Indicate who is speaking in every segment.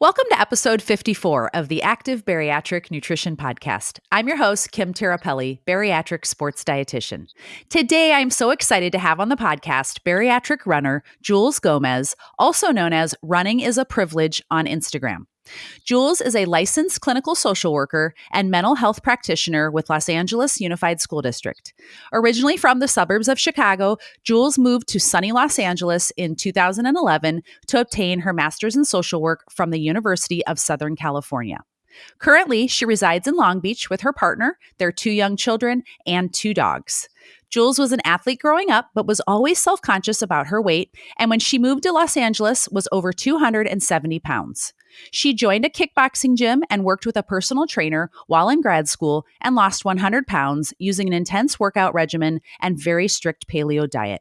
Speaker 1: Welcome to episode 54 of the Active Bariatric Nutrition Podcast. I'm your host, Kim Terapelli, bariatric sports dietitian. Today, I'm so excited to have on the podcast bariatric runner Jules Gomez, also known as RunningIsAPrivilege on Instagram. Jules is a licensed clinical social worker and mental health practitioner with Los Angeles Unified School District. Originally from the suburbs of Chicago, Jules moved to sunny Los Angeles in 2011 to obtain her master's in social work from the University of Southern California. Currently, she resides in Long Beach with her partner, their 2 young children, and 2 dogs. Jules was an athlete growing up, but was always self-conscious about her weight, and when she moved to Los Angeles, was over 270 pounds. She joined a kickboxing gym and worked with a personal trainer while in grad school and lost 100 pounds using an intense workout regimen and very strict paleo diet.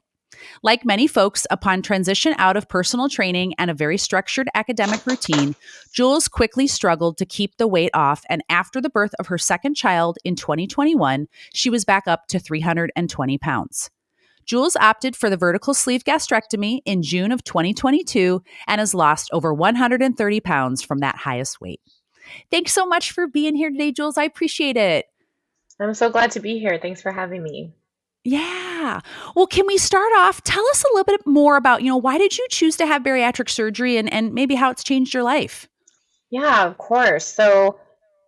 Speaker 1: Like many folks, upon transition out of personal training and a very structured academic routine, Jules quickly struggled to keep the weight off, and after the birth of her second child in 2021, she was back up to 320 pounds. Jules opted for the vertical sleeve gastrectomy in June of 2022 and has lost over 130 pounds from that highest weight. Thanks so much for being here today, Jules. I appreciate it.
Speaker 2: I'm so glad to be here. Thanks for having me.
Speaker 1: Yeah. Well, can we start off? Tell us a little bit more about, why did you choose to have bariatric surgery and maybe how it's changed your life?
Speaker 2: Yeah, of course. So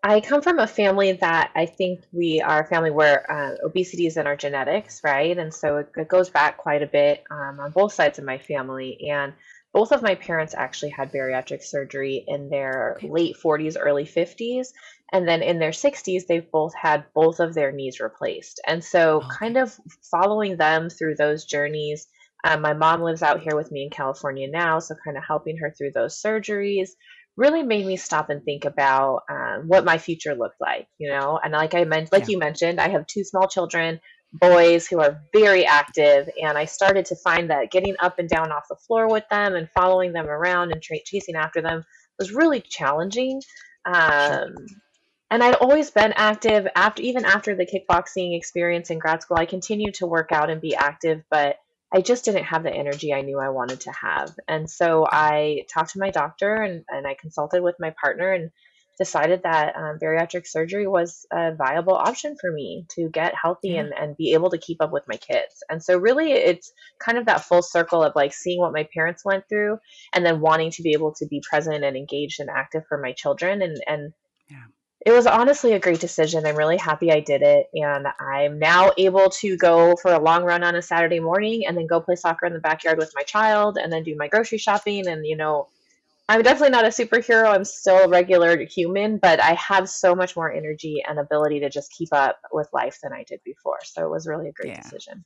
Speaker 2: I come from a family that I think we are a family where obesity is in our genetics, right? And so it goes back quite a bit on both sides of my family. And both of my parents actually had bariatric surgery in their late 40s, early 50s. And then in their 60s, they've both had both of their knees replaced. And so kind of following them through those journeys. My mom lives out here with me in California now, so kind of helping her through those surgeries really made me stop and think about what my future looked like, And you mentioned, I have 2 small children, boys who are very active, and I started to find that getting up and down off the floor with them and following them around and chasing after them was really challenging. And I'd always been active even after the kickboxing experience in grad school. I continued to work out and be active, but I just didn't have the energy I knew I wanted to have. And so I talked to my doctor and I consulted with my partner and decided that bariatric surgery was a viable option for me to get healthy and be able to keep up with my kids. And so really it's kind of that full circle of like seeing what my parents went through and then wanting to be able to be present and engaged and active for my children. And it was honestly a great decision. I'm really happy I did it. And I'm now able to go for a long run on a Saturday morning and then go play soccer in the backyard with my child and then do my grocery shopping. And, I'm definitely not a superhero. I'm still a regular human, but I have so much more energy and ability to just keep up with life than I did before. So it was really a great decision.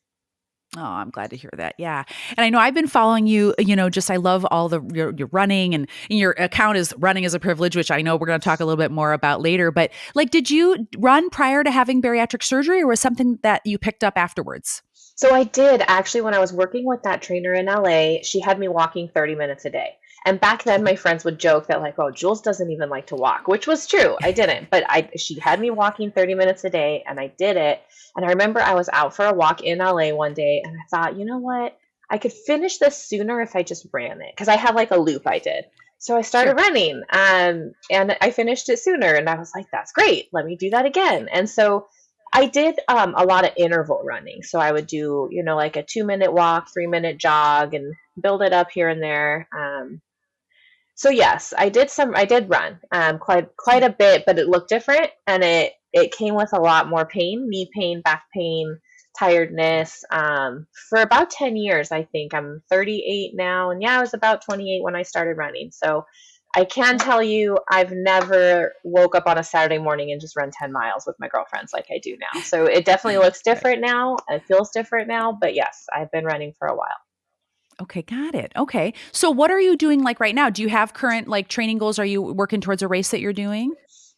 Speaker 1: Oh, I'm glad to hear that. Yeah. And I know I've been following you, I love all your running and your account is RunningIsAPrivilege, which I know we're going to talk a little bit more about later. But did you run prior to having bariatric surgery or was something that you picked up afterwards?
Speaker 2: So I did actually, when I was working with that trainer in LA, she had me walking 30 minutes a day. And back then my friends would joke that like, oh, Jules doesn't even like to walk, which was true. I didn't, but she had me walking 30 minutes a day and I did it. And I remember I was out for a walk in LA one day and I thought, you know what? I could finish this sooner if I just ran it because I had like a loop I did. So I started running and I finished it sooner and I was like, that's great. Let me do that again. And so I did a lot of interval running. So I would do, like a 2-minute walk, 3-minute jog and build it up here and there. So yes, I did run quite a bit, but it looked different and it came with a lot more pain, knee pain, back pain, tiredness, for about 10 years, I think. I'm 38 now. And I was about 28 when I started running. So I can tell you I've never woke up on a Saturday morning and just run 10 miles with my girlfriends like I do now. So it definitely looks different now. It feels different now. But yes, I've been running for a while.
Speaker 1: Okay, got it. Okay. So what are you doing right now? Do you have current training goals? Are you working towards a race that you're doing?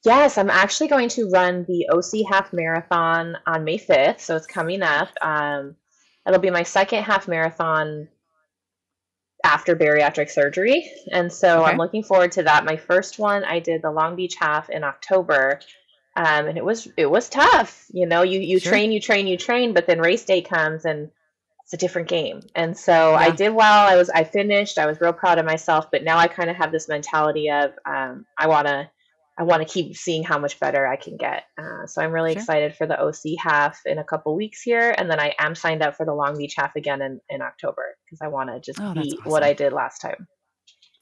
Speaker 2: Yes, I'm actually going to run the OC Half Marathon on May 5th. So it's coming up. It'll be my second half marathon after bariatric surgery. And so I'm looking forward to that. My first one, I did the Long Beach half in October. And it was tough. You train, but then race day comes and it's a different game. And so I
Speaker 1: Yeah,
Speaker 2: did well. I finished. I was real proud of myself. But now I kind of have this mentality of I want to keep seeing how much better I can get. So I'm really
Speaker 1: sure.
Speaker 2: excited for the OC half in a couple weeks here, and then I am signed up for the Long Beach half again in October because I want to just
Speaker 1: Oh, that's
Speaker 2: beat what
Speaker 1: awesome.
Speaker 2: I did last time.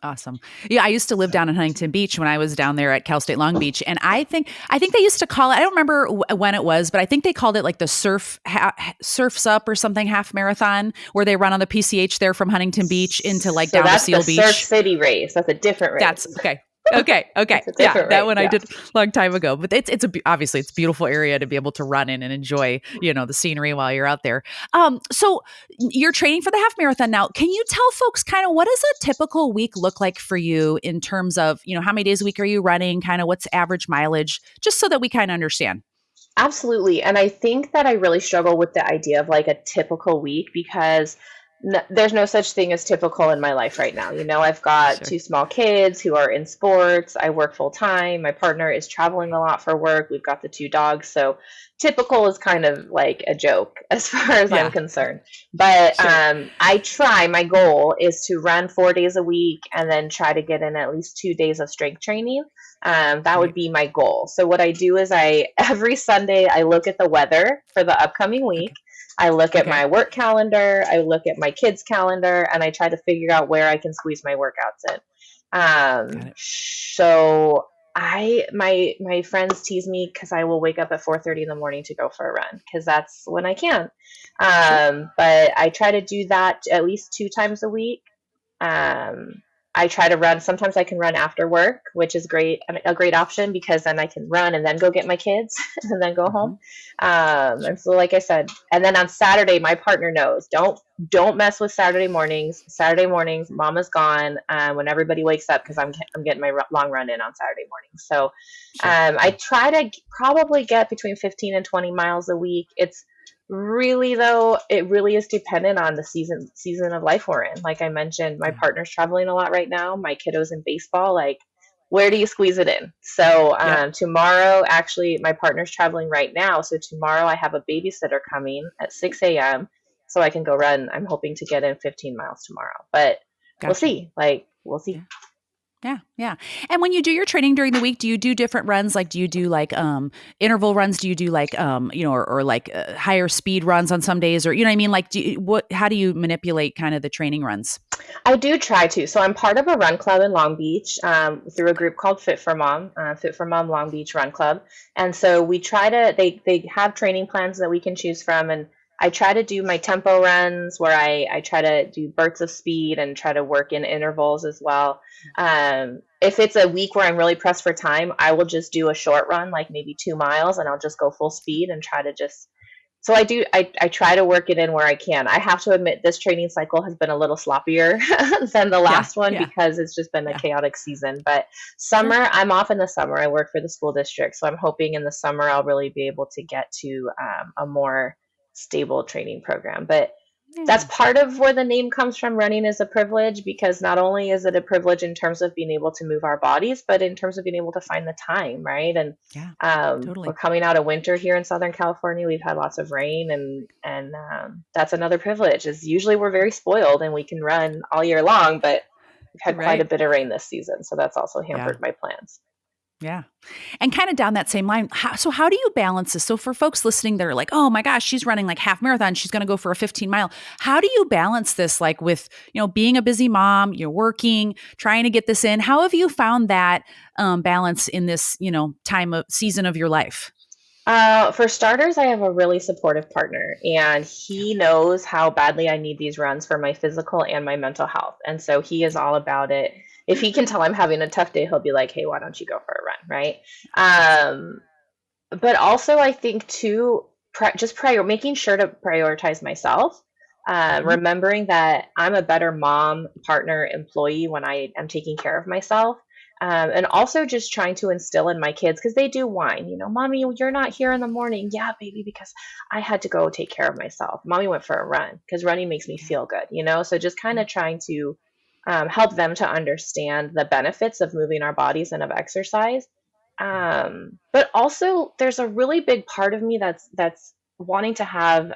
Speaker 1: Awesome. Yeah, I used to live down in Huntington Beach when I was down there at Cal State Long Beach, and I think they used to call it. I don't remember when it was, but I think they called it like the Surfs Up or something half marathon, where they run on the PCH there from Huntington Beach into like
Speaker 2: So
Speaker 1: down to
Speaker 2: that's the
Speaker 1: Seal
Speaker 2: Surf
Speaker 1: Beach.
Speaker 2: City race. That's a different
Speaker 1: That's
Speaker 2: race.
Speaker 1: okay. Okay.
Speaker 2: That's a
Speaker 1: Yeah,
Speaker 2: different
Speaker 1: that
Speaker 2: race.
Speaker 1: one I
Speaker 2: Yeah.
Speaker 1: did a long time ago. But obviously it's a beautiful area to be able to run in and enjoy, the scenery while you're out there. So you're training for the half marathon now. Can you tell folks kind of what does a typical week look like for you in terms of, how many days a week are you running, kind of what's average mileage, just so that we kind of understand.
Speaker 2: Absolutely. And I think that I really struggle with the idea of like a typical week because there's no such thing as typical in my life right now. I've got
Speaker 1: Sure.
Speaker 2: two small kids who are in sports. I work full time. My partner is traveling a lot for work. We've got the two dogs. So typical is kind of like a joke as far as I'm
Speaker 1: Yeah,
Speaker 2: concerned. But
Speaker 1: sure.
Speaker 2: my goal is to run 4 days a week and then try to get in at least 2 days of strength training. That would
Speaker 1: Great.
Speaker 2: be my goal. So what I do is every Sunday I look at the weather for the upcoming week.
Speaker 1: Okay.
Speaker 2: I look at
Speaker 1: Okay.
Speaker 2: my work calendar, I look at my kids' calendar, and I try to figure out where I can squeeze my workouts in.
Speaker 1: Got it.
Speaker 2: So my friends tease me because I will wake up at 4:30 in the morning to go for a run because that's when I can.
Speaker 1: Sure.
Speaker 2: But I try to do that at least 2 times a week. Um, I try to run. Sometimes I can run after work, which is a great option because then I can run and then go get my kids and then go home.
Speaker 1: Hmm.
Speaker 2: And
Speaker 1: Sure.
Speaker 2: so, like I said, and then on Saturday, my partner knows don't mess with Saturday mornings. Saturday mornings, Mama's gone when everybody wakes up because I'm getting my long run in on Saturday morning. So
Speaker 1: Sure.
Speaker 2: I try to probably get between 15 and 20 miles a week. It's really though, it really is dependent on the season of life we're in. Like I mentioned, my
Speaker 1: Yeah.
Speaker 2: partner's traveling a lot right now. My kiddo's in baseball. Like, where do you squeeze it in? So
Speaker 1: Yep.
Speaker 2: tomorrow, actually, my partner's traveling right now. So tomorrow, I have a babysitter coming at 6 a.m. so I can go run. I'm hoping to get in 15 miles tomorrow, but we'll
Speaker 1: Gotcha.
Speaker 2: see. Like, we'll see.
Speaker 1: Yeah. Yeah, yeah. And when you do your training during the week, do you do different runs? Like, do you do like interval runs? Do you do like or like higher speed runs on some days, or you know what I mean? Like, how do you manipulate kind of the training runs?
Speaker 2: I do try to. So I'm part of a run club in Long Beach through a group called Fit for Mom Long Beach Run Club. And so we try to, they have training plans that we can choose from. And I try to do my tempo runs where I try to do bursts of speed and try to work in intervals as well. If it's a week where I'm really pressed for time, I will just do a short run, like maybe 2 miles, and I'll just go full speed and try to just so I try to work it in where I can. I have to admit this training cycle has been a little sloppier than the
Speaker 1: Yeah,
Speaker 2: last one
Speaker 1: yeah,
Speaker 2: because it's just been a
Speaker 1: yeah.
Speaker 2: chaotic season. But
Speaker 1: Sure.
Speaker 2: summer, I'm off in the summer. I work for the school district. So I'm hoping in the summer I'll really be able to get to a more stable training program. But that's
Speaker 1: Yeah,
Speaker 2: part of where the name comes from. Running is a privilege because not only is it a privilege in terms of being able to move our bodies, but in terms of being able to find the time, right? And
Speaker 1: yeah.
Speaker 2: we're
Speaker 1: Totally.
Speaker 2: coming out of winter here in Southern California. We've had lots of rain, and that's another privilege. Is usually we're very spoiled and we can run all year long, but we've had quite a
Speaker 1: Right.
Speaker 2: bit of rain this season, so that's also
Speaker 1: Yeah.
Speaker 2: hampered my plans.
Speaker 1: Yeah. And kind of down that same line, how do you balance this? So for folks listening, they're like, oh my gosh, she's running like half marathon. She's going to go for a 15-mile. How do you balance this? Like with, being a busy mom, you're working, trying to get this in. How have you found that balance in this, time of season of your life?
Speaker 2: For starters, I have a really supportive partner, and
Speaker 1: Yeah.
Speaker 2: he knows how badly I need these runs for my physical and my mental health. And so he is all about it. If he can tell I'm having a tough day, he'll be like, "Hey, why don't you go for a run?" Right?
Speaker 1: Awesome.
Speaker 2: But also, I think too, just making sure to prioritize myself.
Speaker 1: Hmm.
Speaker 2: Remembering that I'm a better mom, partner, employee when I am taking care of myself. And also just trying to instill in my kids because they do whine, mommy, you're not here in the morning. Yeah, baby, because I had to go take care of myself. Mommy went for a run because running makes me
Speaker 1: Yeah.
Speaker 2: feel good. So just kind
Speaker 1: Yeah.
Speaker 2: of trying to help them to understand the benefits of moving our bodies and of exercise.
Speaker 1: Yeah.
Speaker 2: But also, there's a really big part of me that's wanting to have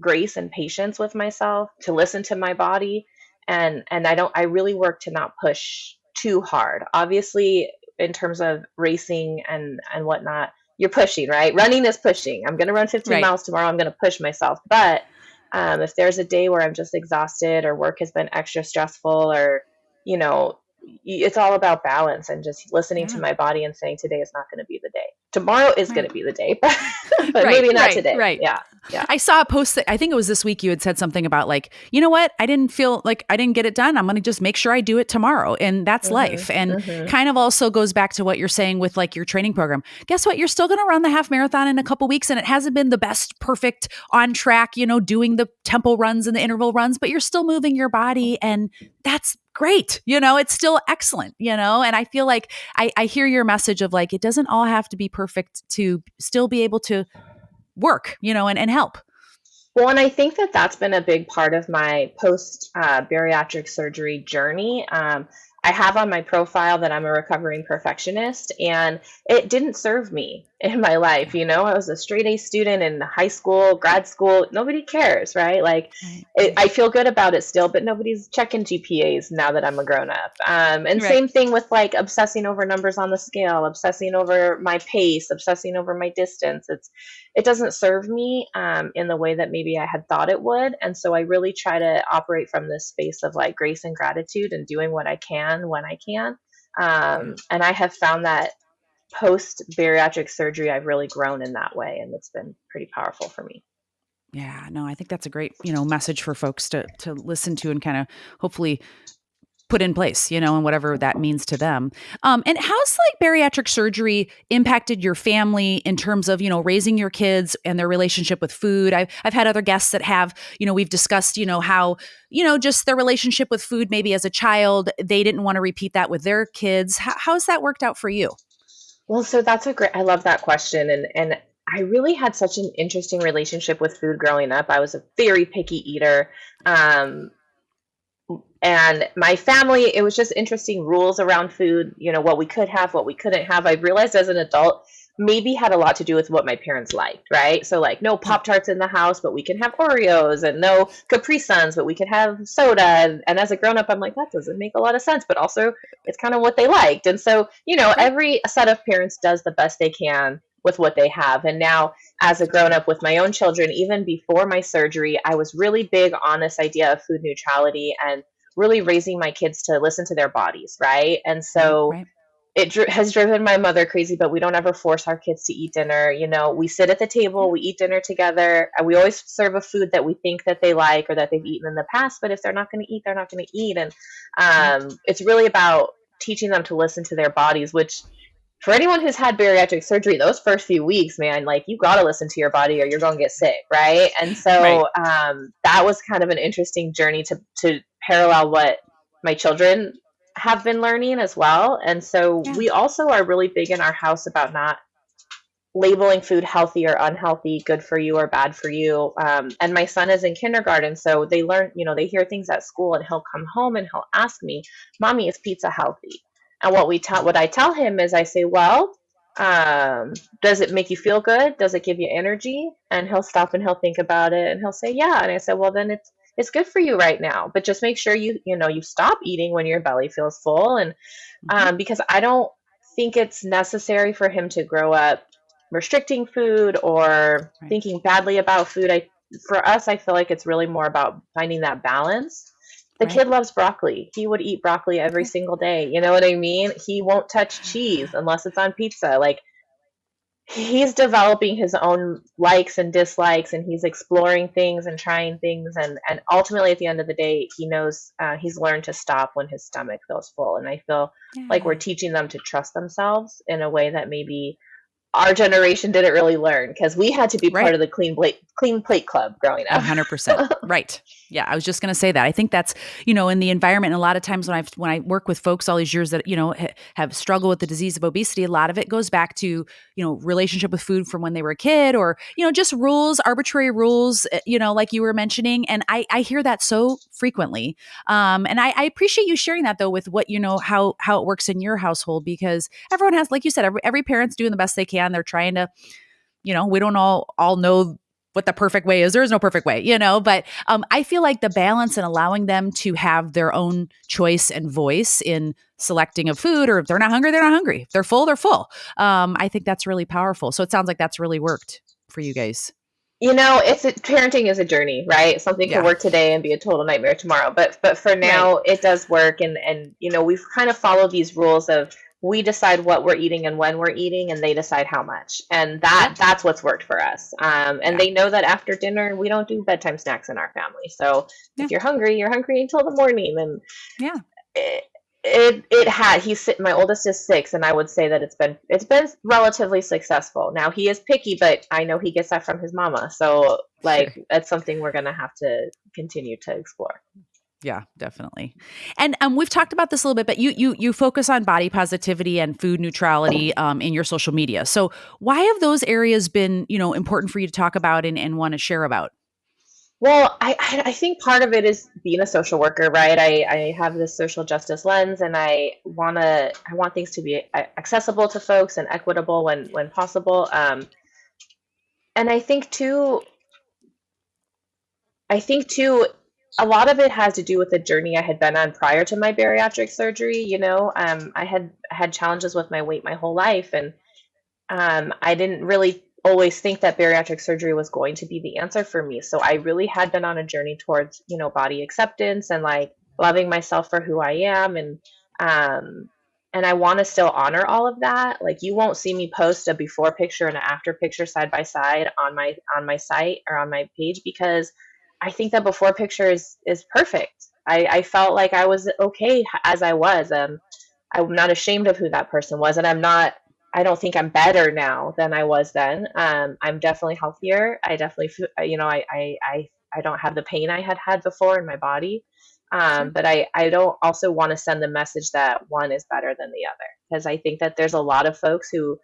Speaker 2: grace and patience with myself, to listen to my body, and I really work to not push too hard. Obviously, in terms of racing and whatnot, you're pushing, right? Running is pushing. I'm going to run 15
Speaker 1: Right.
Speaker 2: miles tomorrow. I'm going to push myself. But if there's a day where I'm just exhausted or work has been extra stressful, or, you know, it's all about balance and just listening to
Speaker 1: Yeah.
Speaker 2: my body and saying today is not going to be the day. Tomorrow is going
Speaker 1: Right.
Speaker 2: to be the day, but
Speaker 1: Right.
Speaker 2: maybe not
Speaker 1: Right.
Speaker 2: today.
Speaker 1: Right.
Speaker 2: Yeah. Yeah.
Speaker 1: I saw a post that I think it was this week. You had said something about like, you know what? I didn't feel like I didn't get it done. I'm going to just make sure I do it tomorrow. And that's life. And kind of also goes back to what you're saying with like your training program. Guess what? You're still going to run the half marathon in a couple weeks. And it hasn't been the best, perfect on track, doing the tempo runs and the interval runs, but you're still moving your body. And that's great. It's still excellent, and I feel like I hear your message of like, it doesn't all have to be perfect to still be able to work, and help.
Speaker 2: Well, and I think that that's been a big part of my post bariatric surgery journey. I have on my profile that I'm a recovering perfectionist, and it didn't serve me in my life. I was a straight A student in high school, grad school. Nobody cares, right? Like, I feel good about it still, but nobody's checking GPAs now that I'm a grown up. And
Speaker 1: Right.
Speaker 2: Same thing with like obsessing over numbers on the scale, obsessing over my pace, obsessing over my distance. It doesn't serve me in the way that maybe I had thought it would. And so I really try to operate from this space of like grace and gratitude and doing what I can when I can. And I have found that post bariatric surgery, I've really grown in that way. And it's been pretty powerful for me.
Speaker 1: Yeah, no, I think that's a great, message for folks to listen to and kind of hopefully put in place, and whatever that means to them. And how's like bariatric surgery impacted your family in terms of, raising your kids and their relationship with food? I've had other guests that have, we've discussed, how, just their relationship with food, maybe as a child, they didn't want to repeat that with their kids. How's that worked out for you?
Speaker 2: Well, so that's I love that question. And I really had such an interesting relationship with food growing up. I was a very picky eater. And my family, it was just interesting rules around food, what we could have, what we couldn't have. I realized as an adult, maybe had a lot to do with what my parents liked, right? So like no Pop-Tarts in the house, but we can have Oreos, and no Capri Suns, but we could have soda. And as a grown-up, I'm like, that doesn't make a lot of sense, but also it's kind of what they liked. And so, every set of parents does the best they can with what they have. And now as a grown-up with my own children, even before my surgery, I was really big on this idea of food neutrality and really raising my kids to listen to their bodies, right? And so
Speaker 1: Right.
Speaker 2: it has driven my mother crazy, but we don't ever force our kids to eat dinner. We sit at the table, we eat dinner together, and we always serve a food that we think that they like or that they've eaten in the past. But if they're not going to eat, they're not going to eat. And it's really about teaching them to listen to their bodies, which for anyone who's had bariatric surgery, those first few weeks, man, like you got to listen to your body or you're going to get sick, right? And so that was kind of an interesting journey to parallel what my children have been learning as well. And so we also are really big in our house about not labeling food healthy or unhealthy, good for you or bad for you. And my son is in kindergarten, so they learn, they hear things at school, and he'll come home and he'll ask me, "Mommy, is pizza healthy?" And what I tell him is, I say, "Well, does it make you feel good? Does it give you energy?" And he'll stop and he'll think about it and he'll say, "Yeah." And I said, "Well, then it's good for you right now, but just make sure you stop eating when your belly feels full." And because I don't think it's necessary for him to grow up restricting food or thinking badly about food. For us, I feel like it's really more about finding that balance. The kid loves broccoli. He would eat broccoli every single day. You know what I mean? He won't touch cheese unless it's on pizza. Like, he's developing his own likes and dislikes, and he's exploring things and trying things. And ultimately, at the end of the day, he knows he's learned to stop when his stomach feels full. And I feel like we're teaching them to trust themselves in a way that maybe our generation didn't really learn, because we had to be part of the clean plate club growing up.
Speaker 1: 100%. Right. Yeah. I was just going to say that. I think that's, in the environment. And a lot of times when I work with folks all these years that, have struggled with the disease of obesity, a lot of it goes back to, relationship with food from when they were a kid, or, just rules, arbitrary rules, like you were mentioning. And I hear that so frequently. And I appreciate you sharing that though, with what, how it works in your household, because everyone has, like you said, every parent's doing the best they can. They're trying to, we don't all know what the perfect way is. There is no perfect way, but I feel like the balance and allowing them to have their own choice and voice in selecting of food, or if they're not hungry, they're not hungry. If they're full, they're full. I think that's really powerful. So it sounds like that's really worked for you guys.
Speaker 2: Parenting is a journey, right? Something can
Speaker 1: Yeah.
Speaker 2: work today and be a total nightmare tomorrow. But for now,
Speaker 1: Right.
Speaker 2: it does work. And we've kind of followed these rules of we decide what we're eating and when we're eating, and they decide how much. And that's what's worked for us. And
Speaker 1: Yeah.
Speaker 2: they know that after dinner, we don't do bedtime snacks in our family. So
Speaker 1: Yeah.
Speaker 2: if you're hungry until the morning. And
Speaker 1: Yeah.
Speaker 2: my oldest is 6, and I would say that it's been relatively successful. Now he is picky, but I know he gets that from his mama. So
Speaker 1: Sure.
Speaker 2: that's something we're going to have to continue to explore.
Speaker 1: Yeah, definitely. And we've talked about this a little bit, but you focus on body positivity and food neutrality in your social media. So why have those areas been, important for you to talk about and want to share about?
Speaker 2: Well, I think part of it is being a social worker, right? I have this social justice lens, and I want things to be accessible to folks and equitable when possible. And I think too, a lot of it has to do with the journey I had been on prior to my bariatric surgery. I had challenges with my weight my whole life, and I didn't really always think that bariatric surgery was going to be the answer for me. So I really had been on a journey towards, body acceptance and like loving myself for who I am. And I want to still honor all of that. Like, you won't see me post a before picture and an after picture side by side on my site or on my page, because I think that before picture is perfect. I felt like I was okay as I was. I'm not ashamed of who that person was, and I don't think I'm better now than I was then. I'm definitely healthier. I definitely feel, I don't have the pain I had before in my body.
Speaker 1: Sure.
Speaker 2: But I don't also want to send the message that one is better than the other, because I think that there's a lot of folks who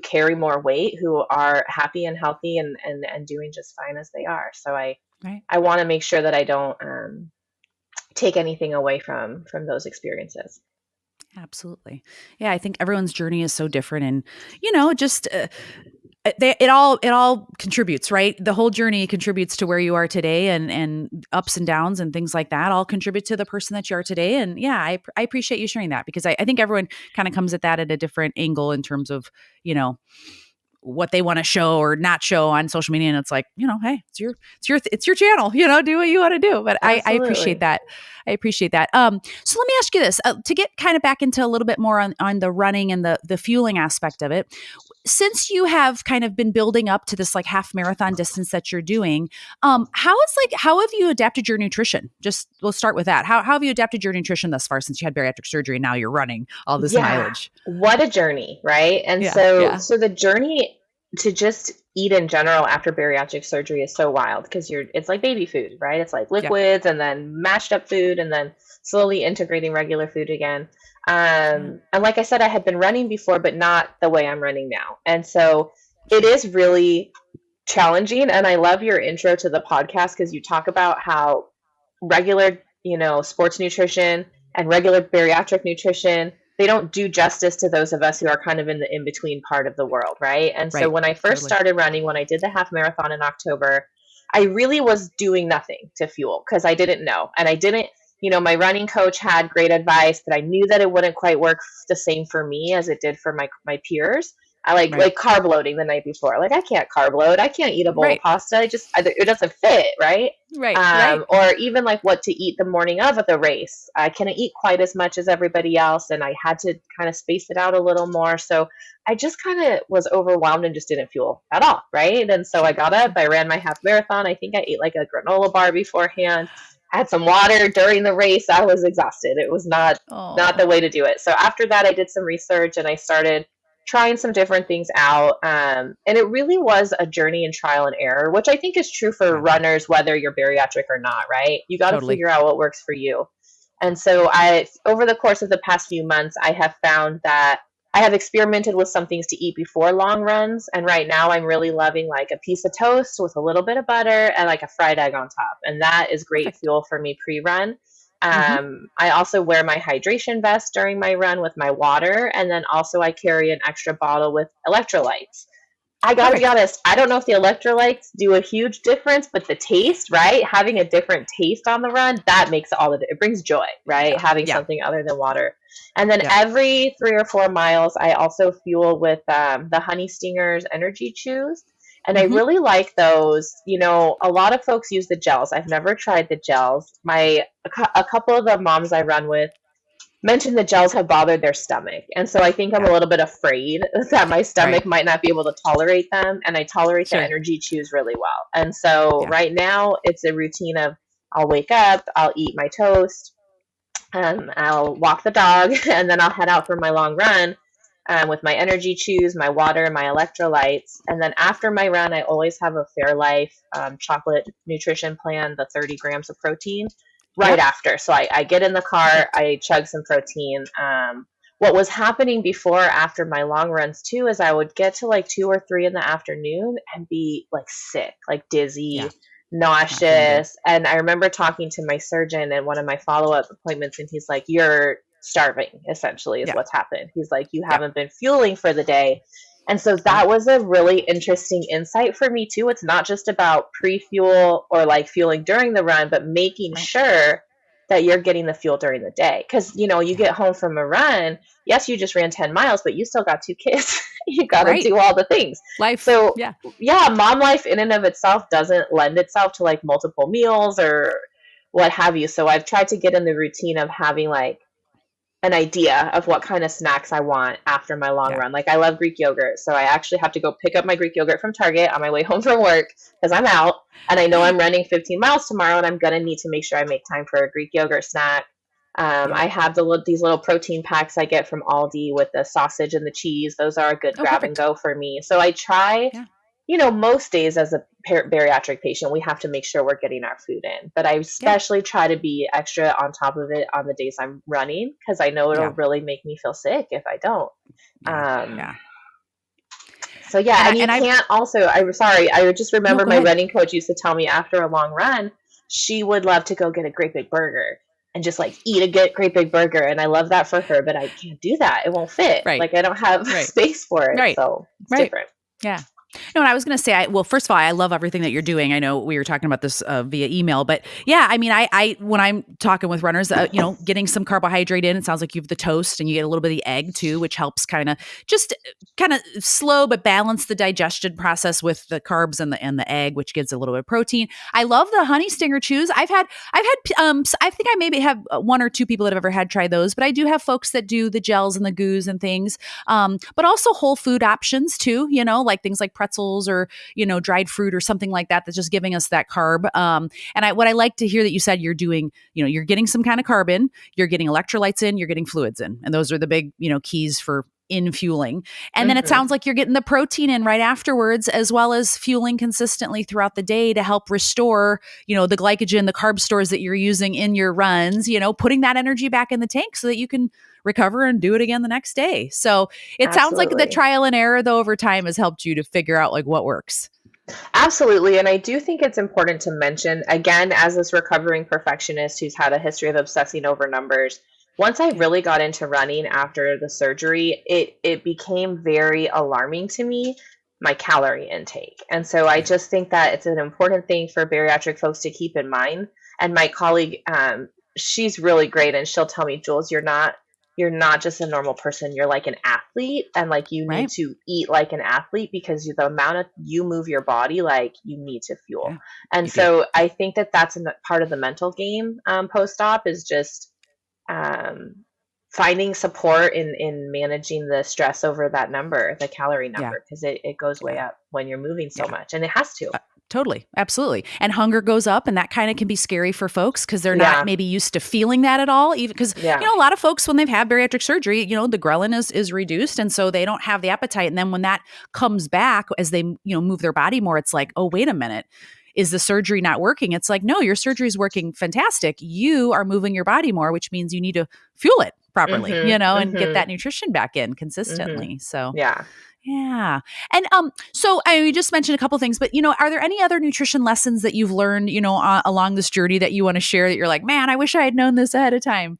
Speaker 2: carry more weight, who are happy and healthy and doing just fine as they are. So
Speaker 1: Right.
Speaker 2: I want to make sure that I don't take anything away from those experiences.
Speaker 1: Absolutely. Yeah, I think everyone's journey is so different, and just it all contributes, right? The whole journey contributes to where you are today, and ups and downs and things like that all contribute to the person that you are today. And yeah, I appreciate you sharing that, because I think everyone kind of comes at that at a different angle in terms of, what they want to show or not show on social media. And it's like, hey, it's your channel, do what you want to do. But I appreciate
Speaker 2: Absolutely.
Speaker 1: that. I appreciate that. So let me ask you this, to get kind of back into a little bit more on the running and the fueling aspect of it. Since you have kind of been building up to this like half marathon distance that you're doing, how have you adapted your nutrition? Just we'll start with that. How have you adapted your nutrition thus far, since you had bariatric surgery and now you're running all this
Speaker 2: Yeah,
Speaker 1: mileage?
Speaker 2: what a journey, right? And
Speaker 1: Yeah.
Speaker 2: so
Speaker 1: Yeah.
Speaker 2: so the journey to just eat in general after bariatric surgery is so wild, because it's like baby food, right? It's like
Speaker 1: Yeah.
Speaker 2: liquids and then mashed up food and then slowly integrating regular food again.
Speaker 1: Yeah.
Speaker 2: And like I said, I had been running before, but not the way I'm running now. And so it is really challenging. And I love your intro to the podcast, because you talk about how regular, sports nutrition and regular bariatric nutrition, they don't do justice to those of us who are kind of in the in between part of the world, right? And so
Speaker 1: Right.
Speaker 2: when I first
Speaker 1: Totally.
Speaker 2: started running, when I did the half marathon in October, I really was doing nothing to fuel, because I didn't know. And I didn't, my running coach had great advice, but I knew that it wouldn't quite work the same for me as it did for my peers. I
Speaker 1: Right.
Speaker 2: like carb loading the night before. Like, I can't carb load. I can't eat a bowl of
Speaker 1: Right.
Speaker 2: pasta. It doesn't fit, right?
Speaker 1: Right. Right.
Speaker 2: Or even like what to eat the morning of the race. I couldn't eat quite as much as everybody else, and I had to kind of space it out a little more. So I just kind of was overwhelmed and just didn't fuel at all, right? And so I
Speaker 1: Sure.
Speaker 2: got up,
Speaker 1: Sure.
Speaker 2: I ran my half marathon. I think I ate like a granola bar beforehand. I had some water during the race. I was exhausted. It was not
Speaker 1: Oh.
Speaker 2: the way to do it. So after that, I did some research and I started trying some different things out. And it really was a journey and trial and error, which I think is true for
Speaker 1: Yeah.
Speaker 2: runners, whether you're bariatric or not, right? You got to
Speaker 1: Totally.
Speaker 2: figure out what works for you. And so over the course of the past few months, I have found that I have experimented with some things to eat before long runs. And right now I'm really loving like a piece of toast with a little bit of butter and like a fried egg on top. And that is great
Speaker 1: Perfect.
Speaker 2: fuel for me pre-run.
Speaker 1: Mm-hmm.
Speaker 2: I also wear my hydration vest during my run with my water. And then also I carry an extra bottle with electrolytes. I gotta be
Speaker 1: Perfect.
Speaker 2: honest, I don't know if the electrolytes do a huge difference, but the taste, right? Having a different taste on the run, that makes all of it. It brings joy, right?
Speaker 1: Yeah.
Speaker 2: Having
Speaker 1: Yeah.
Speaker 2: something other than water. And then
Speaker 1: Yep.
Speaker 2: every 3 or 4 miles, I also fuel with the Honey Stingers energy chews. And I
Speaker 1: Mm-hmm.
Speaker 2: really like those. You know, a lot of folks use the gels. I've never tried the gels. A couple of the moms I run with mentioned the gels have bothered their stomach. And so I think I'm
Speaker 1: Yeah.
Speaker 2: a little bit afraid that my
Speaker 1: Right.
Speaker 2: stomach might not be able to tolerate them. And I tolerate the
Speaker 1: Sure.
Speaker 2: energy chews really well. And so
Speaker 1: Yeah.
Speaker 2: right now it's a routine of I'll wake up, I'll eat my toast, I'll walk the dog, and then I'll head out for my long run with my energy chews, my water, my electrolytes. And then after my run, I always have a Fairlife chocolate nutrition plan, the 30 grams of protein, right
Speaker 1: Yep.
Speaker 2: after. So I get in the car,
Speaker 1: Perfect.
Speaker 2: I chug some protein. What was happening before, after my long runs too, is I would get to like 2 or 3 in the afternoon and be like sick, like
Speaker 1: Yeah.
Speaker 2: dizzy,
Speaker 1: Not feeling good.
Speaker 2: nauseous. And I remember talking to my surgeon in one of my follow-up appointments, and he's like, "You're starving, essentially, is
Speaker 1: Yeah.
Speaker 2: what's happened." He's like, "You
Speaker 1: Yep.
Speaker 2: haven't been fueling for the day." And so
Speaker 1: Yep.
Speaker 2: that was a really interesting insight for me too. It's not just about pre-fuel or like fueling during the run, but making
Speaker 1: Right.
Speaker 2: sure that you're getting the fuel during the day. Because, you know, you
Speaker 1: Yeah.
Speaker 2: get home from a run, yes, you just ran 10 miles, but you still got 2 kids. You got to
Speaker 1: Right.
Speaker 2: do all the things.
Speaker 1: Life.
Speaker 2: So
Speaker 1: Yeah.
Speaker 2: yeah, mom life in and of itself doesn't lend itself to like multiple meals or what have you. So I've tried to get in the routine of having like an idea of what kind of snacks I want after my long
Speaker 1: Yeah.
Speaker 2: run. Like I love Greek yogurt, so I actually have to go pick up my Greek yogurt from Target on my way home from work because I'm out and I know I'm running 15 miles tomorrow and I'm gonna need to make sure I make time for a Greek yogurt snack.
Speaker 1: Yep.
Speaker 2: I have these little protein packs I get from Aldi with the sausage and the cheese. Those are a good
Speaker 1: Oh,
Speaker 2: grab and
Speaker 1: perfect.
Speaker 2: go for me. So I try,
Speaker 1: Yeah.
Speaker 2: you know, most days as a bariatric patient, we have to make sure we're getting our food in. But I
Speaker 1: Yeah.
Speaker 2: especially try to be extra on top of it on the days I'm running because I know it'll
Speaker 1: Yeah.
Speaker 2: really make me feel sick if I don't.
Speaker 1: Yeah.
Speaker 2: Um,
Speaker 1: Yeah.
Speaker 2: so yeah,
Speaker 1: And I
Speaker 2: and you
Speaker 1: and I
Speaker 2: can't also, I'm sorry, I would just
Speaker 1: no,
Speaker 2: remember
Speaker 1: go
Speaker 2: my
Speaker 1: ahead.
Speaker 2: running coach used to tell me after a long run, she would love to go get a great big burger and just like eat a great big burger. And I love that for her, but I can't do that. It won't fit.
Speaker 1: Right.
Speaker 2: Like I don't have
Speaker 1: Right.
Speaker 2: space for it.
Speaker 1: Right.
Speaker 2: So it's
Speaker 1: Right.
Speaker 2: different.
Speaker 1: Yeah. No, and I was going to say, well, first of all, I love everything that you're doing. I know we were talking about this via email, but yeah, I mean, when I'm talking with runners, getting some carbohydrate in, it sounds like you have the toast and you get a little bit of the egg too, which helps kind of slow but balance the digestion process with the carbs and the egg, which gives a little bit of protein. I love the honey stinger chews. I think I maybe have 1 or 2 people that have ever had try those, but I do have folks that do the gels and the goos and things. But also whole food options too, like things like pretzels or, dried fruit or something like that, that's just giving us that carb. What I like to hear that you said you're doing, you're getting some kind of carb in, you're getting electrolytes in, you're getting fluids in. And those are the big, keys for in fueling. And then it
Speaker 2: Hmm.
Speaker 1: sounds like you're getting the protein in right afterwards, as well as fueling consistently throughout the day to help restore, the glycogen, the carb stores that you're using in your runs, putting that energy back in the tank so that you can recover and do it again the next day. So it sounds like the
Speaker 2: Absolutely.
Speaker 1: trial and error though over time has helped you to figure out like what works.
Speaker 2: Absolutely. And I do think it's important to mention, again, as this recovering perfectionist who's had a history of obsessing over numbers, once I
Speaker 1: Yeah.
Speaker 2: really got into running after the surgery, it became very alarming to me, my calorie intake. And so I
Speaker 1: Yeah.
Speaker 2: just think that it's an important thing for bariatric folks to keep in mind. And my colleague, she's really great, and she'll tell me, Jules, you're not just a normal person, you're like an athlete, and like you need
Speaker 1: Right.
Speaker 2: to eat like an athlete because the amount of you move your body, like you need to fuel.
Speaker 1: Yeah.
Speaker 2: And
Speaker 1: You do.
Speaker 2: so I think that that's part of the mental game, post-op, is just um, finding support in managing the stress over that number, the calorie
Speaker 1: Yeah.
Speaker 2: number, because it goes way
Speaker 1: Yeah.
Speaker 2: up when you're moving so
Speaker 1: Yeah.
Speaker 2: much, and it has to.
Speaker 1: Totally. Absolutely. And hunger goes up, and that kind of can be scary for folks because they're not
Speaker 2: Yeah,
Speaker 1: maybe used to feeling that at all. Even because,
Speaker 2: yeah,
Speaker 1: a lot of folks, when they've had bariatric surgery, the ghrelin is reduced. And so they don't have the appetite. And then when that comes back as they, move their body more, it's like, oh, wait a minute. Is the surgery not working? It's like, no, your surgery is working fantastic. You are moving your body more, which means you need to fuel it properly,
Speaker 2: mm-hmm,
Speaker 1: and get
Speaker 2: mm-hmm,
Speaker 1: that nutrition back in
Speaker 2: mm-hmm,
Speaker 1: consistently. So,
Speaker 2: yeah.
Speaker 1: yeah. And so we just mentioned a couple things, but are there any other nutrition lessons that you've learned, along this journey that you want to share that you're like, man, I wish I had known this ahead of time?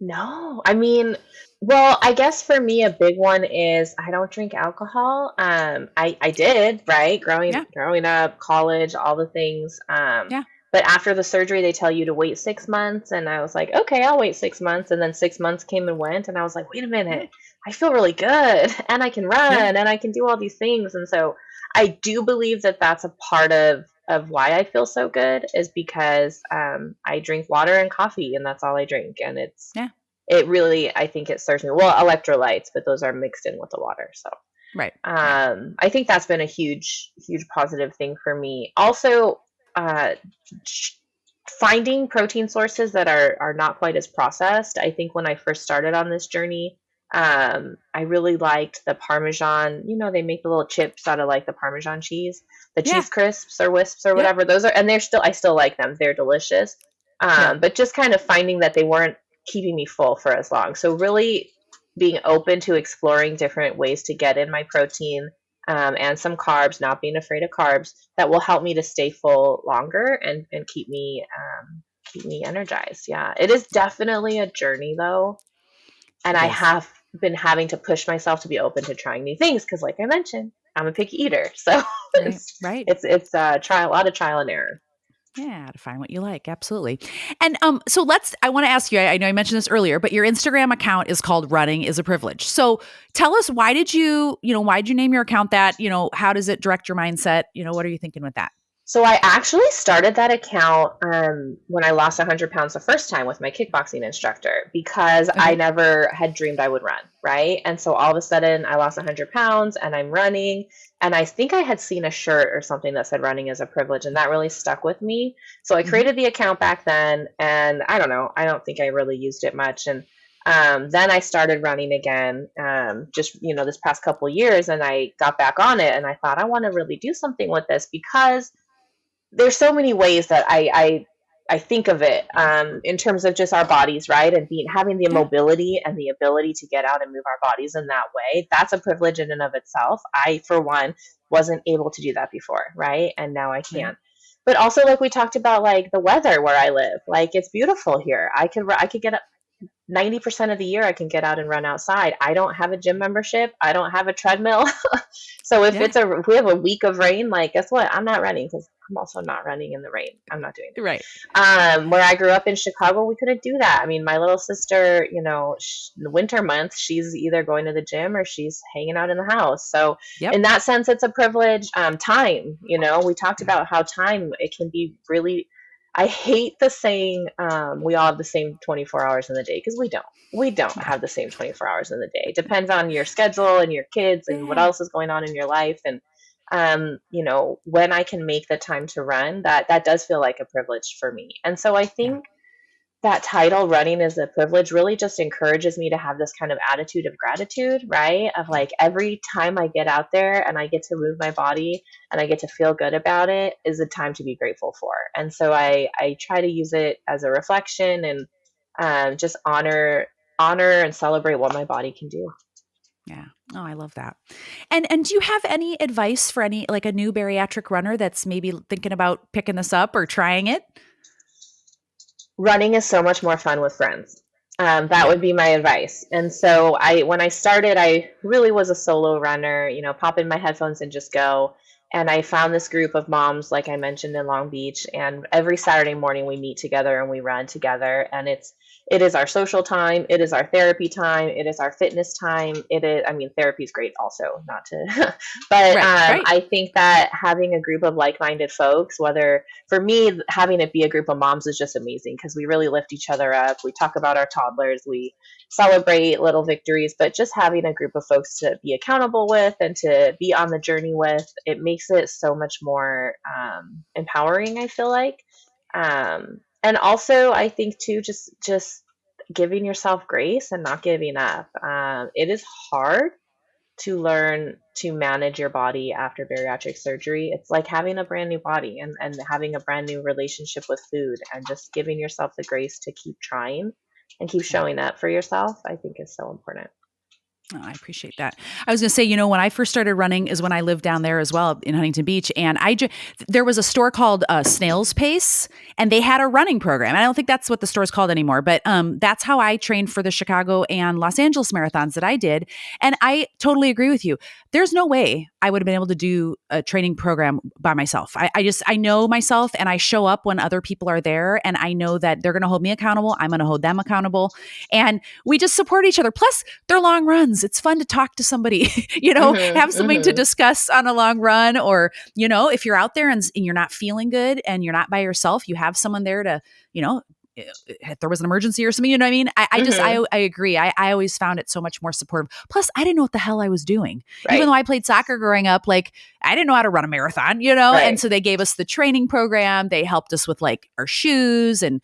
Speaker 2: No, I mean, well, I guess for me a big one is I don't drink alcohol. I did, right?
Speaker 1: Yeah.
Speaker 2: Growing up, college, all the things.
Speaker 1: Yeah.
Speaker 2: But after the surgery, they tell you to wait 6 months, and I was like, okay, I'll wait 6 months. And then 6 months came and went, and I was like, wait a
Speaker 1: Yeah.
Speaker 2: minute, I feel really good, and I can
Speaker 1: Yeah.
Speaker 2: run, and I can do all these things. And so I do believe that that's a part of why I feel so good is because I drink water and coffee, and that's all I drink, and
Speaker 1: Yeah.
Speaker 2: it really, I think it serves me well, electrolytes, but those are mixed in with the water. So
Speaker 1: Right. Right.
Speaker 2: I think that's been a huge, huge positive thing for me. Also, uh, finding protein sources that are not quite as processed. I think when I first started on this journey, I really liked the Parmesan. You know, they make the little chips out of like the Parmesan cheese, the
Speaker 1: Yeah.
Speaker 2: cheese crisps or wisps or
Speaker 1: Yep.
Speaker 2: whatever. Those are, and I still like them. They're delicious.
Speaker 1: Yep.
Speaker 2: But just kind of finding that they weren't keeping me full for as long. So really being open to exploring different ways to get in my protein, and some carbs, not being afraid of carbs, that will help me to stay full longer and keep me energized. Yeah, it is definitely a journey though, and
Speaker 1: It
Speaker 2: I
Speaker 1: is.
Speaker 2: have been having to push myself to be open to trying new things because, like I mentioned, I'm a picky eater, so
Speaker 1: Right. Right.
Speaker 2: it's a lot of trial and error.
Speaker 1: Yeah, to find what you like. Absolutely. And so I want to ask you, I know I mentioned this earlier, but your Instagram account is called Running is a Privilege. So tell us, why did you name your account that? How does it direct your mindset? What are you thinking with that?
Speaker 2: So I actually started that account when I lost 100 pounds the first time with my kickboxing instructor because I
Speaker 1: Okay.
Speaker 2: never had dreamed I would run, right? And so all of a sudden I lost 100 pounds and I'm running. And I think I had seen a shirt or something that said running is a privilege, and that really stuck with me. So I
Speaker 1: Hmm.
Speaker 2: created the account back then, and I don't know, I don't think I really used it much. And then I started running again, just this past couple of years, and I got back on it, and I thought I want to really do something with this because there's so many ways that I think of it in terms of just our bodies, right? And having the
Speaker 1: Yeah.
Speaker 2: mobility and the ability to get out and move our bodies in that way. That's a privilege in and of itself. I, for one, wasn't able to do that before, right? And now I
Speaker 1: Right.
Speaker 2: can. But also, like we talked about, like the weather where I live, like it's beautiful here. I could get up 90% of the year I can get out and run outside. I don't have a gym membership. I don't have a treadmill. So
Speaker 1: Yeah.
Speaker 2: if we have a week of rain, like guess what? I'm not running because I'm also not running in the rain. I'm not doing
Speaker 1: Right.
Speaker 2: that. Where I grew up in Chicago, we couldn't do that. I mean, my little sister, in the winter months, she's either going to the gym or she's hanging out in the house. So
Speaker 1: Yep.
Speaker 2: in that sense, it's a privilege. Time, we talked
Speaker 1: Yeah.
Speaker 2: about how time, it can be really, I hate the saying, we all have the same 24 hours in the day, because we don't. We don't
Speaker 1: Yeah.
Speaker 2: have the same 24 hours in the day. It depends on your schedule and your kids and what
Speaker 1: Yeah.
Speaker 2: else is going on in your life. And when I can make the time to run, that does feel like a privilege for me. And so I
Speaker 1: Yeah.
Speaker 2: think that title, running is a privilege, really just encourages me to have this kind of attitude of gratitude, right? Of
Speaker 1: Yeah.
Speaker 2: like every time I get out there and I get to move my body and I get to feel good about it is a time to be grateful for. And so I try to use it as a reflection and just honor and celebrate what my body can do.
Speaker 1: Yeah. Oh, I love that. And do you have any advice for any like a new bariatric runner that's maybe thinking about picking this up or trying it?
Speaker 2: Running is so much more fun with friends. That
Speaker 1: Yeah.
Speaker 2: would be my advice. And so when I started, I really was a solo runner, pop in my headphones and just go. And I found this group of moms, like I mentioned, in Long Beach. And every Saturday morning we meet together and we run together. And it is our social time. It is our therapy time. It is our fitness time. It is, I mean, therapy is great also, not to, but
Speaker 1: Right. Right.
Speaker 2: I think that having a group of like-minded folks, whether for me, having it be a group of moms is just amazing because we really lift each other up. We talk about our toddlers, we celebrate little victories, but just having a group of folks to be accountable with and to be on the journey with, it makes it so much more empowering, I feel like. And also, I think too, just giving yourself grace and not giving up. It is hard to learn to manage your body after bariatric surgery. It's like having a brand new body and having a brand new relationship with food, and just giving yourself the grace to keep trying and keep
Speaker 1: Yeah.
Speaker 2: showing up for yourself, I think is so important.
Speaker 1: Oh, I appreciate that. I was going to say, when I first started running is when I lived down there as well in Huntington Beach. And there was a store called Snail's Pace, and they had a running program. I don't think that's what the store is called anymore, but that's how I trained for the Chicago and Los Angeles marathons that I did. And I totally agree with you. There's no way I would have been able to do a training program by myself. I know myself, and I show up when other people are there, and I know that they're going to hold me accountable. I'm going to hold them accountable. And we just support each other. Plus, they're long runs. It's fun to talk to somebody, have something to discuss on a long run, or, if you're out there and you're not feeling good and you're not by yourself, you have someone there to, if there was an emergency or something, you know what I mean? I agree. I always found it so much more supportive. Plus, I didn't know what the hell I was doing. Right. Even though I played soccer growing up, I didn't know how to run a marathon, Right. And so they gave us the training program. They helped us with our shoes and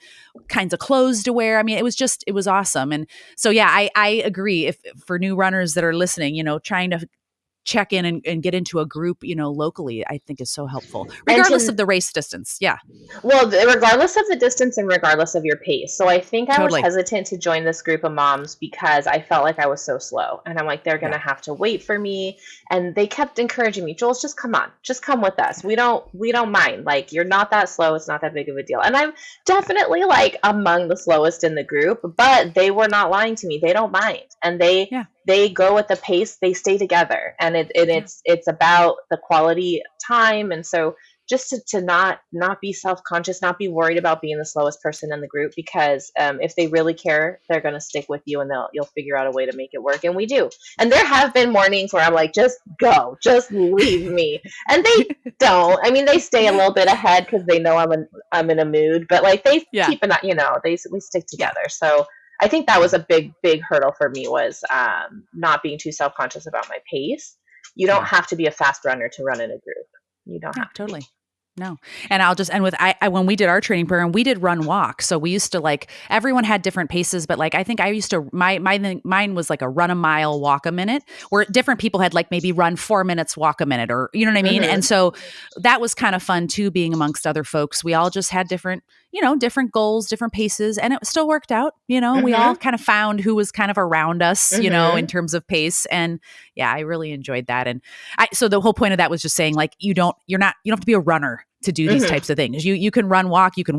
Speaker 1: kinds of clothes to wear. I mean, it was awesome. And so, yeah, I agree. If for new runners that are listening, trying to check in and get into a group, locally, I think is so helpful, regardless of the race distance. Yeah.
Speaker 2: Well, regardless of the distance and regardless of your pace. So I think I was hesitant to join this group of moms because I felt like I was so slow. And I'm like, they're going to have to wait for me. And they kept encouraging me, Jules, just come on, just come with us. We don't mind. You're not that slow. It's not that big of a deal. And I'm definitely among the slowest in the group, but they were not lying to me. They don't mind. And they go at the pace, they stay together, and it's about the quality time. And so just to not be self-conscious, not be worried about being the slowest person in the group, because if they really care, they're going to stick with you, and you'll figure out a way to make it work. And we do. And there have been mornings where I'm like, just go, just leave me. And they don't. I mean, they stay a little bit ahead because they know I'm in a mood, but they keep an eye, we stick together. So I think that was a big hurdle for me, was not being too self-conscious about my pace. You don't have to be a fast runner to run in a group. You don't have to.
Speaker 1: Totally. No. And I'll just end with, when we did our training program, we did run walk. So we used to everyone had different paces, but I think I used to, mine was a run a mile, walk a minute, where different people had maybe run 4 minutes, walk a minute, or, you know what I mean? Mm-hmm. And so that was kind of fun too, being amongst other folks. We all just had different goals, different paces, and it still worked out. Mm-hmm. We all kind of found who was kind of around us, mm-hmm. In terms of pace. And yeah, I really enjoyed that. And so the whole point of that was just saying you don't have to be a runner to do these mm-hmm. types of things. You can walk, you can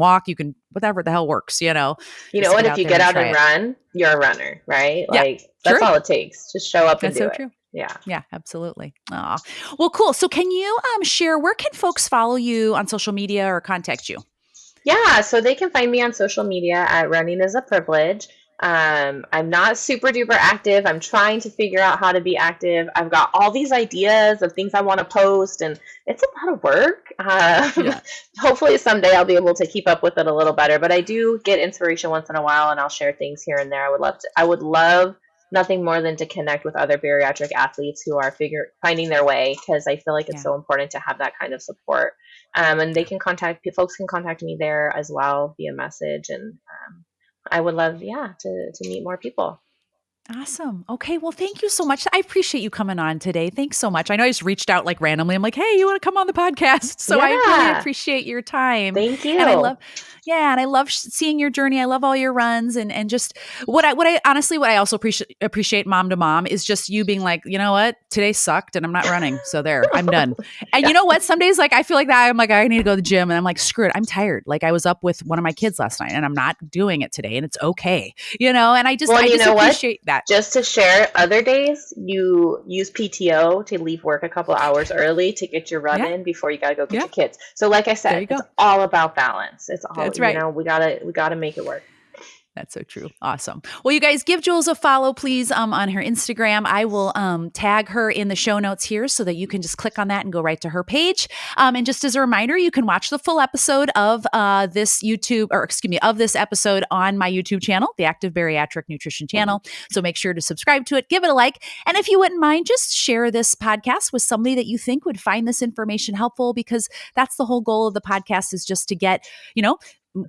Speaker 1: whatever the hell works,
Speaker 2: and if you get out and run, you're a runner, right? Yeah, that's all it takes. Just show up and do it. True. Yeah.
Speaker 1: Yeah, absolutely. Aw. Well, cool. So can you share, where can folks follow you on social media or contact you?
Speaker 2: Yeah, so they can find me on social media at RunningIsAPrivilege. I'm not super duper active. I'm trying to figure out how to be active. I've got all these ideas of things I want to post, and it's a lot of work. Hopefully someday I'll be able to keep up with it a little better, but I do get inspiration once in a while, and I'll share things here and there. I would love nothing more than to connect with other bariatric athletes who are finding their way, because I feel like it's so important to have that kind of support. And folks can contact me there as well via message. And I would love, to meet more people.
Speaker 1: Awesome. Okay. Well, thank you so much. I appreciate you coming on today. Thanks so much. I know I just reached out randomly. I'm like, hey, you want to come on the podcast? So I really appreciate your time.
Speaker 2: Thank you.
Speaker 1: And I love seeing your journey. I love all your runs, and just what I also appreciate mom to mom is just you being like, you know what, today sucked and I'm not running. So there, I'm done. And you know what? Some days I feel like that. I'm like, I need to go to the gym, and I'm like, screw it. I'm tired. I was up with one of my kids last night, and I'm not doing it today, and it's okay. And I just appreciate that.
Speaker 2: Just to share, other days you use PTO to leave work a couple hours early to get your run in before you gotta go get your kids. So like I said, it's all about balance. It's all, that's right. We gotta make it work.
Speaker 1: That's so true. Awesome. Well, you guys give Jules a follow, please, on her Instagram. I will tag her in the show notes here so that you can just click on that and go right to her page. And just as a reminder, you can watch the full episode of this episode on my YouTube channel, the Active Bariatric Nutrition channel. So make sure to subscribe to it, give it a like. And if you wouldn't mind, just share this podcast with somebody that you think would find this information helpful, because that's the whole goal of the podcast, is just to get,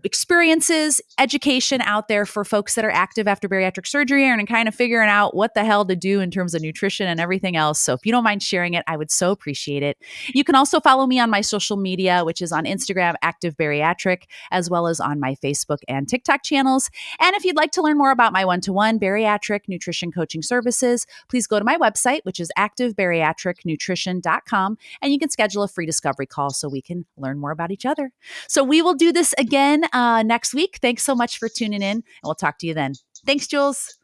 Speaker 1: experiences, education out there for folks that are active after bariatric surgery and kind of figuring out what the hell to do in terms of nutrition and everything else. So if you don't mind sharing it, I would so appreciate it. You can also follow me on my social media, which is on Instagram, Active Bariatric, as well as on my Facebook and TikTok channels. And if you'd like to learn more about my one-to-one bariatric nutrition coaching services, please go to my website, which is activebariatricnutrition.com, and you can schedule a free discovery call so we can learn more about each other. So we will do this again next week. Thanks so much for tuning in, and we'll talk to you then. Thanks, Jules.